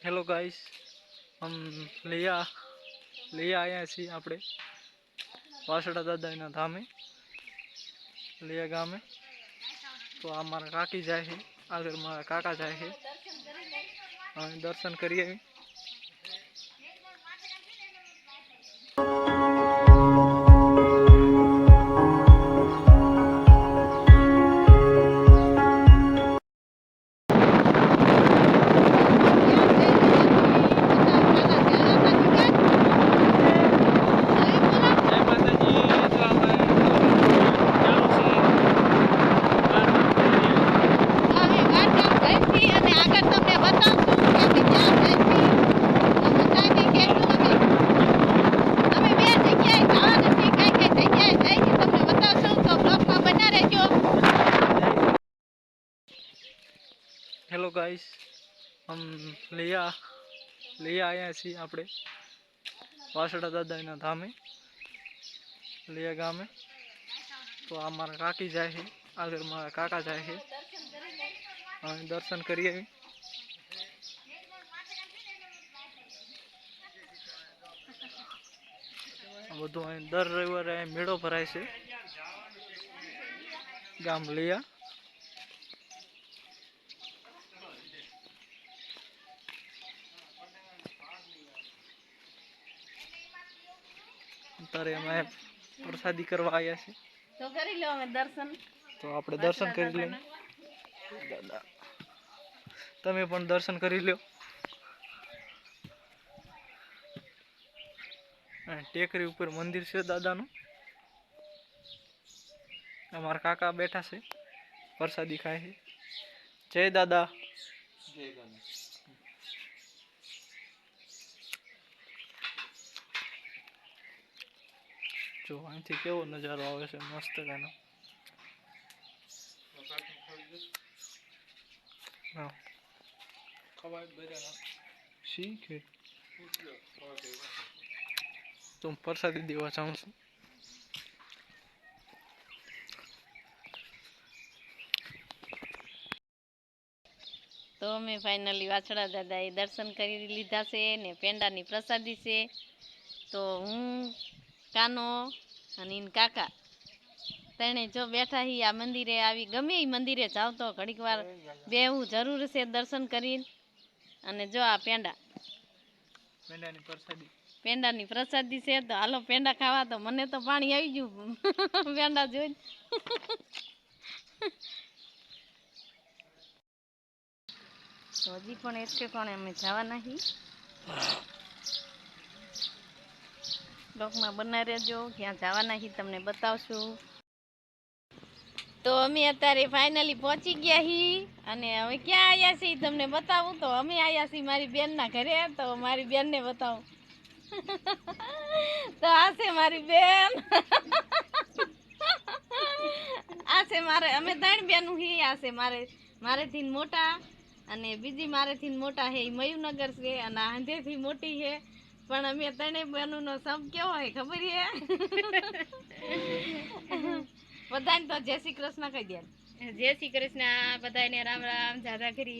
Hello guys, हम लिया आया छी આપણે વાસડા દાદાના ધામે लिया ગામે। તો આ મારા કાકી જાય છે, આગળ મારા કાકા જાય છે, અમે દર્શન કરીએ। हेलो गाइस, हम लिया आया छी આપણે વાસડા દાદાના ધામે लिया ગામે। તો આ મારા કાકી જાય છે, આગળ મારા કાકા જાય છે, અમે દર્શન કરીએ। બધું અહીં દર રવિવારે અહીં મેળો ભરાય છે ગામ लिया। तारे मैं प्रसादी करवा आया छे, तो करी लो हमें दर्शन। तो आपणे दर्शन करी ले दादा, तमे पण दर्शन करी लो। टेकरी ऊपर मंदिर छे दादानु। अमारा काका बैठा छे, प्रसादी खाए छे। जय दादा। जय दादा। जो અહીંથી કેવો નજારો આવે છે, મસ્ત ગાનો। હા ખવાય બેરા ઠીક है। तुम प्रसादी देवा चाहूँ छो। तो अमे फाइनली वाछड़ा दादा ए दर्शन करी लीधा से ने पेंडानी प्रसादी से। तो हूँ कानो अने काका तेने जो बैठा ही आ मंदिरे आवी गमे ई मंदिरे जाओ तो घड़ीक वार बेहू जरूर से दर्शन करी। अने जो आ पेंडानी प्रसादी से। तो हालो पेंडा खावा। तो मने तो पानी आई गयु पेंडा जोई। तो हजी पण एटके कोणे अमे जवाना ही ब्लॉग में बना रहेजो, क्या जवाना ही तमने बतावशुं। तो अमे अत्यारे फाइनली पहोंची गया ही अने हवे क्या आया छी तमने बतावुं। तो अमे आया छी मारी बेन ना घरे। तो मारी बेन ने बतावुं। तो आ छे मारी बेन। आ छे मारे अमे त्रण बेनू ही। आ छे मारे थीन मोटा अने बीजी मारे थीन मोटा है मयूरनगर से अने हांधे थी मोटी है। पण अमे तणे बेनू नो सब केवो है खबर है। बधाने तो जय श्री कृष्ण कही दे। जय श्री कृष्ण बधाने राम राम जादा करी।